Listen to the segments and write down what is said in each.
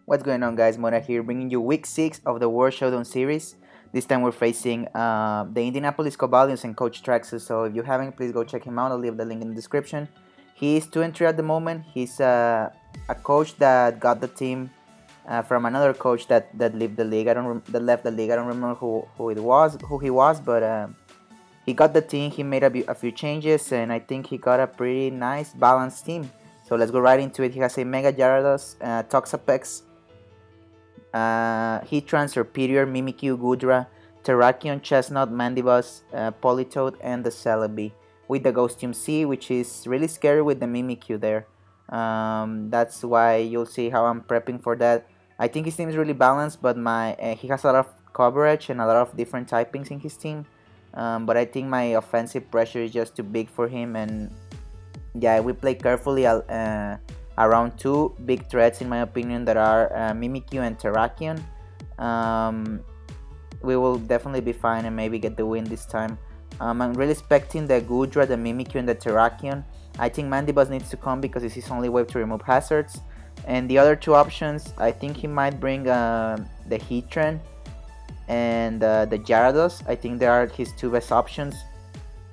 What's going on, guys? Mora here, bringing you week 6 of the World Showdown series. This time we're facing the Indianapolis Cobalions and Coach Trexus. So if you haven't, please go check him out. I'll leave the link in the description. He's 2-3 at the moment. He's a coach that got the team from another coach that left the league. That left the league. I don't remember who he was, but he got the team. He made a few changes, and I think he got a pretty nice balanced team. So let's go right into it. He has a Mega Gyarados, Toxapex, Heatran, Serperior, Mimikyu, Goodra, Terrakion, Chestnut, Mandibuzz, Politoed, and the Celebi with the Ghostium C, which is really scary with the Mimikyu there. That's why you'll see how I'm prepping for that. I think his team is really balanced, but he has a lot of coverage and a lot of different typings in his team. But I think my offensive pressure is just too big for him, and yeah, we play carefully around two big threats in my opinion that are Mimikyu and Terrakion. We will definitely be fine and maybe get the win this time. I'm really expecting the Goodra, the Mimikyu, and the Terrakion. I think Mandibuzz needs to come because it's his only way to remove hazards. And the other two options, I think he might bring the Heatran and the Gyarados. I think they are his two best options,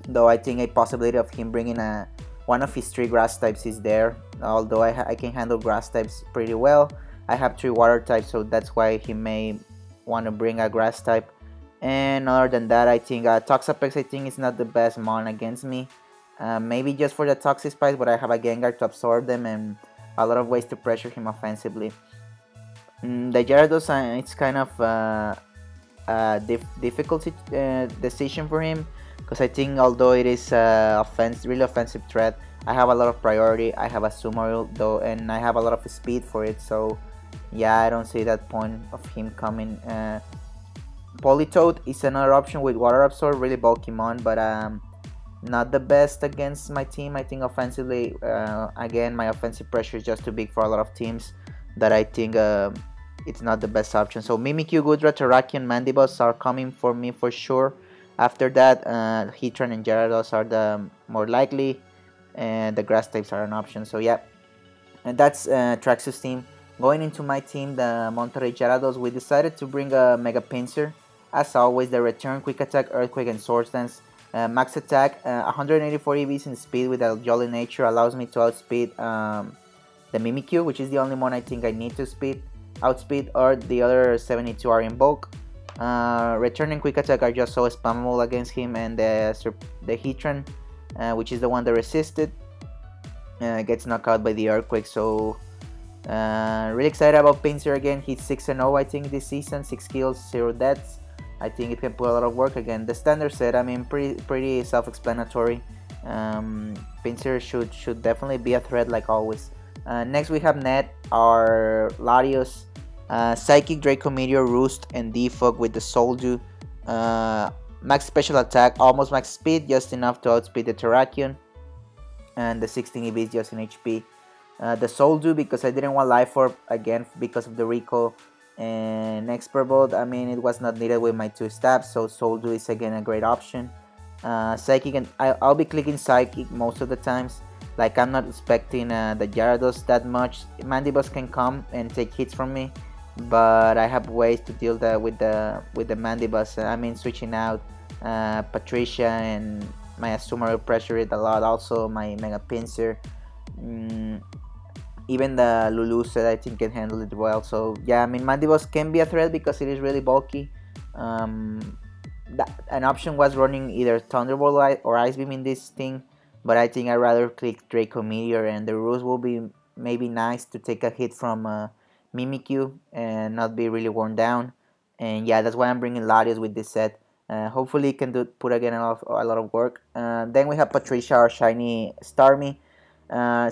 though I think a possibility of him bringing one of his 3 grass types is there, although I can handle grass types pretty well. I have 3 water types, so that's why he may want to bring a grass type. And other than that, I think Toxapex, I think, is not the best mon against me. Maybe just for the Toxic Spikes, but I have a Gengar to absorb them and a lot of ways to pressure him offensively. The Gyarados, it's kind of a difficult decision for him, because I think although it is really offensive threat, I have a lot of priority. I have a Sumaru though, and I have a lot of speed for it, so yeah, I don't see that point of him coming. Politoed is another option with Water Absorb, really bulky mon, but not the best against my team. I think offensively, again, my offensive pressure is just too big for a lot of teams, that I think it's not the best option. So Mimikyu, Goodra, Terrakion, Mandibuzz are coming for me for sure. After that, Heatran and Gyarados are the more likely, and the grass types are an option. So yeah, and that's Trexus team. Going into my team, the Monterrey Gyarados, we decided to bring a Mega Pinsir. As always, the return, Quick Attack, Earthquake, and Swords Dance. Max Attack, 184 EVs in speed with a Jolly Nature allows me to outspeed the Mimikyu, which is the only one I think I need to outspeed, or the other 72 are in bulk. Return and Quick Attack are just so spammable against him, and the Heatran, which is the one that resisted, gets knocked out by the Earthquake. So really excited about Pinsir again. He's 6-0 I think this season, 6 kills, 0 deaths. I think it can put a lot of work again. The standard set, I mean, pretty self-explanatory. Pinsir should definitely be a threat like always. Next we have Ned, our Latios, Psychic, Draco Meteor, Roost, and Defog with the Soldew. Max special attack, almost max speed, just enough to outspeed the Terrakion, and the 16 EVs just in HP. The Soldew, because I didn't want Life Orb again because of the recall, and Expert Bolt, I mean, it was not needed with my 2 stabs, so Soldew is again a great option. Psychic, and I'll be clicking Psychic most of the times. Like, I'm not expecting the Gyarados that much. Mandibuzz can come and take hits from me, but I have ways to deal with the Mandibuzz. I mean, switching out Patricia and my Sumaru pressure it a lot. Also, my Mega Pinsir. Even the Lulu set I think can handle it well. So yeah, I mean, Mandibuzz can be a threat because it is really bulky. An option was running either Thunderbolt or Ice Beam in this thing, but I think I'd rather click Draco Meteor, and the rules will be maybe nice to take a hit from Mimikyu and not be really worn down. And yeah, that's why I'm bringing Latios with this set. Hopefully it can put again a lot of work. Then we have Patricia, our shiny Starmie.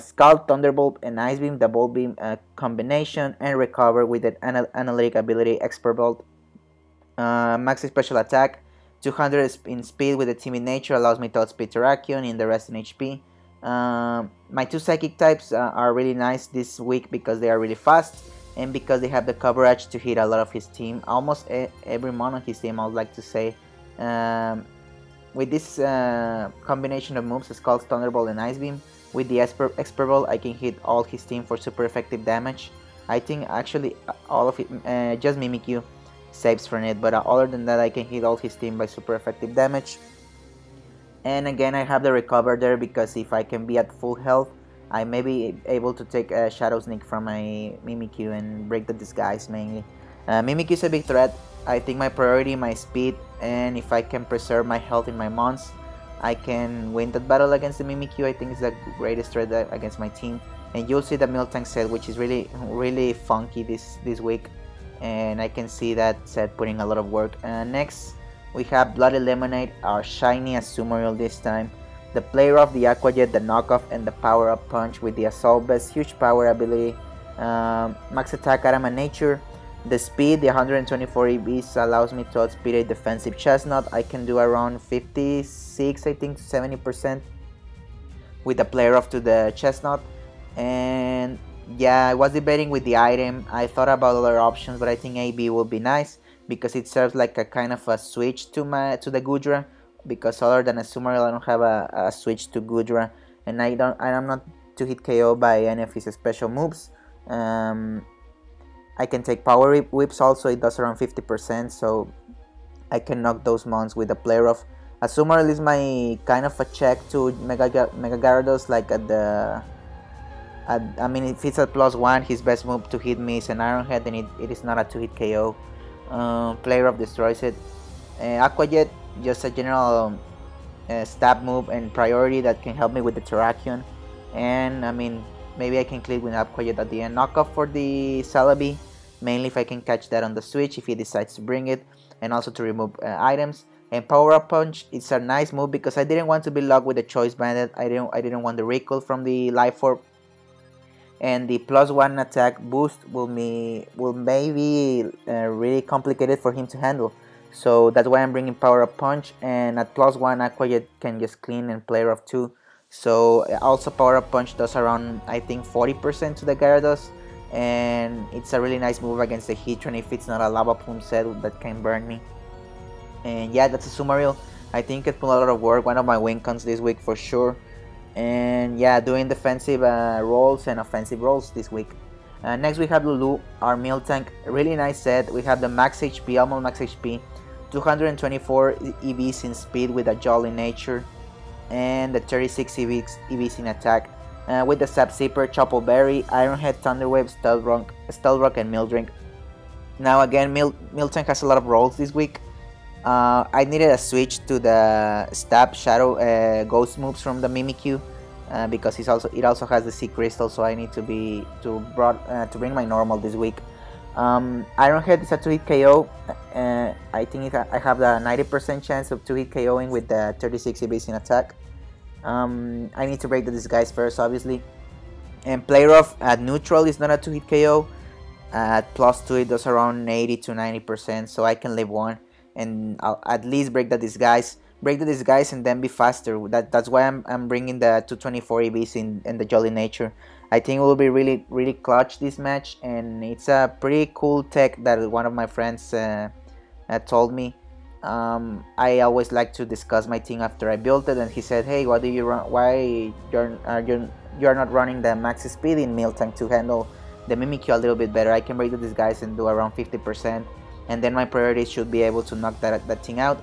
Scald, Thunderbolt, and Ice Beam, the Bolt Beam combination, and recover with an analytic ability, Expert Bolt. Max special attack, 200 in speed with a Timid Nature, allows me to outspeed Terrakion in the rest in HP. My 2 Psychic types are really nice this week because they are really fast, and because they have the coverage to hit a lot of his team, almost every mon on his team, I would like to say. With this combination of moves, Scald, Thunderbolt, and Ice Beam, with the Expert Ball, I can hit all his team for super effective damage. I think actually all of it, just Mimikyu saves from it, but other than that I can hit all his team by super effective damage. And again, I have the recover there because if I can be at full health, I may be able to take a Shadow Sneak from my Mimikyu and break the disguise mainly. Mimikyu is a big threat. I think my priority, my speed, and if I can preserve my health in my mons, I can win that battle against the Mimikyu. I think it's the greatest threat against my team. And you'll see the Miltank set, which is really funky this week, and I can see that set putting a lot of work. Next, we have Bloody Lemonade, our shiny Azumarill this time. The player of the Aqua Jet, the knockoff, and the power up punch with the Assault Vest, huge power ability, max attack, Adama Nature. The speed, the 124 EVs allows me to outspeed a defensive Chestnut. I can do around 56, I think, to 70% with the player off to the Chestnut. And yeah, I was debating with the item. I thought about other options, but I think AB will be nice because it serves like a kind of a switch to the Goodra. Because other than a Azumarill, I don't have a switch to Goodra, and I'm not to hit KO by any of his special moves. I can take power whips also. It does around 50%, so I can knock those mons with the player of Azumarill. Is my kind of a check to Mega Gyarados, like at the. I mean, if it's at +1, his best move to hit me is an Iron Head, and it is not a 2-hit KO. Player of destroys it. Aqua Jet, just a general stab move and priority that can help me with the Terrakion. And I mean, maybe I can click with Aqua Jet at the end. Knockoff for the Celebi, mainly if I can catch that on the switch if he decides to bring it, and also to remove items. And Power Up Punch, it's a nice move because I didn't want to be locked with the Choice Bandit. I didn't want the recall from the Life Orb. And the +1 attack boost will maybe really complicated for him to handle. So that's why I'm bringing Power Up Punch, and at +1 Aqua Jet can just clean and player of 2. So also Power Up Punch does around, I think, 40% to the Gyarados, and it's a really nice move against the Heatran if it's not a Lava Plume set that can burn me. And yeah, that's a Azumarill. I think it put a lot of work, one of my win cons this week for sure. And yeah, doing defensive rolls and offensive rolls this week. Next we have Lulu, our Miltank, really nice set. We have the max HP, almost max HP, 224 EVs in speed with a Jolly Nature, and the 36 EVs in attack. With the Sap Zipper, Chople Berry, Iron Head, Thunder Wave, Stealth Rock, and Mildrink. Now again, Miltank has a lot of rolls this week. I needed a switch to the Stab Shadow Ghost moves from the Mimikyu because it also has the Sea Crystal, so I need to bring my normal this week. Iron Head is a 2-hit KO. I think I have the 90% chance of 2-hit KOing with the 36 EVs in attack. I need to break the disguise first, obviously. And Player Off at neutral is not a 2-hit KO. At +2 it does around 80 to 90%, so I can live one. And I'll at least break the disguise, and then be faster. That's why I'm bringing the 224 EVs in the Jolly Nature. I think it will be really clutch this match, and it's a pretty cool tech that one of my friends told me. I always like to discuss my team after I built it, and he said, "Hey, what do you run? Why you're not running the max speed in Miltank to handle the Mimikyu a little bit better? I can break the disguise and do around 50%." And then my priority should be able to knock that thing out.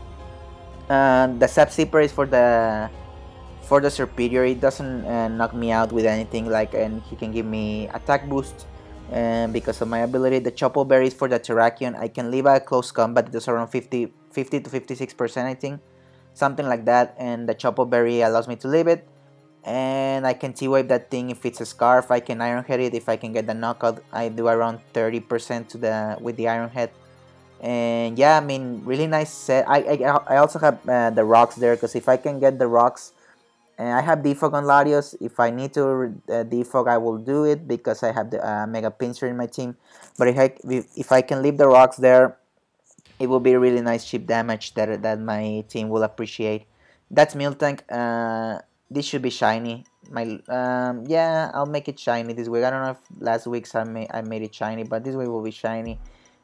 The Sap Zipper is for the Serpedior. It doesn't knock me out with anything, and he can give me attack boost because of my ability. The Chople Berry is for the Terrakion. I can leave a close combat. It does around 50 to 56%, I think, something like that. And the Chople Berry allows me to leave it, and I can T-Wave that thing if it's a Scarf. I can Iron Head it if I can get the knockout. I do around 30% with the Iron Head. And yeah, I mean, really nice set. I also have the rocks there, because if I can get the rocks, I have defog on Larios. If I need to defog, I will do it because I have the Mega Pinsir in my team. But if I can leave the rocks there, it will be really nice cheap damage that my team will appreciate. That's Miltank. This should be shiny. Yeah, I'll make it shiny this week. I don't know if last week's I made it shiny, but this week will be shiny.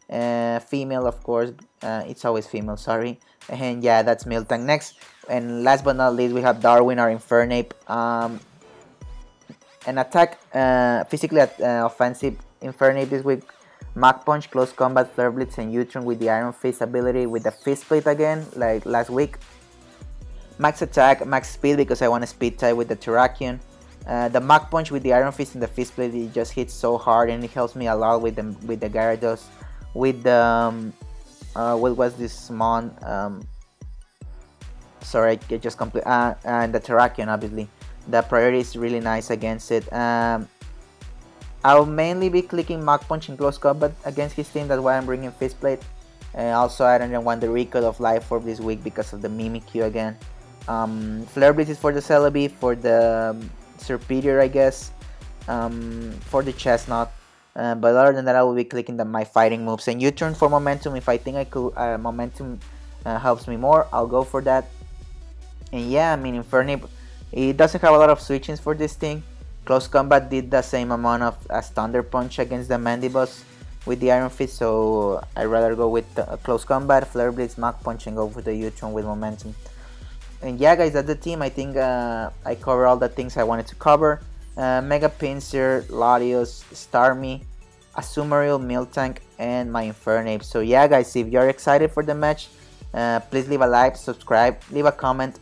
Female, of course. It's always female, sorry. And yeah, that's Miltank. Next, and last but not least, we have Darwin, our Infernape. An attack, physically offensive Infernape this week. Mach Punch, Close Combat, Flare Blitz, and U-Turn with the Iron Fist ability with the Fist Plate again, like last week. Max Attack, Max Speed because I want to Speed type with the Terrakion. The Mach Punch with the Iron Fist and the Fist Plate, it just hits so hard and it helps me a lot with the Gyarados. With the what was this Mon? Sorry, I just complete. And the Terrakion, obviously, the priority is really nice against it. I'll mainly be clicking Mach Punch in close combat against his team. That's why I'm bringing Fist Plate. Also, I don't want the Recall of Life Orb this week because of the Mimikyu again. Flare Blitz is for the Celebi, for the Serpedier, I guess, for the Chestnut. But other than that, I will be clicking my fighting moves. And U-Turn for momentum. If I think I could, momentum helps me more, I'll go for that. And yeah, I mean, Infernape, it doesn't have a lot of switchings for this thing. Close Combat did the same amount as Thunder Punch against the Mandibus with the Iron Fist, so I'd rather go with Close Combat, Flare Blitz, Mach Punch, and go for the U-Turn with momentum. And yeah, guys, that's the team. I think I covered all the things I wanted to cover. Mega Pinsir, Latios, Starmie, Azumarill, Miltank, and my Infernape. So yeah, guys, if you're excited for the match, please leave a like, subscribe, leave a comment.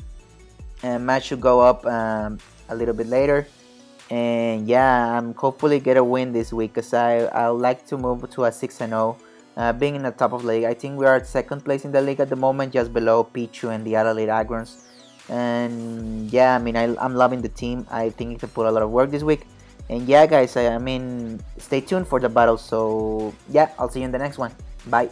Match should go up a little bit later. And yeah, I'm hopefully get a win this week because I would like to move to a 6-0, being in the top of the league. I think we are at second place in the league at the moment, just below Pichu and the Adelaide Agrons. And yeah, I mean, I'm loving the team. I think it can put a lot of work this week. And yeah, guys, I mean, stay tuned for the battle. So yeah, I'll see you in the next one. Bye.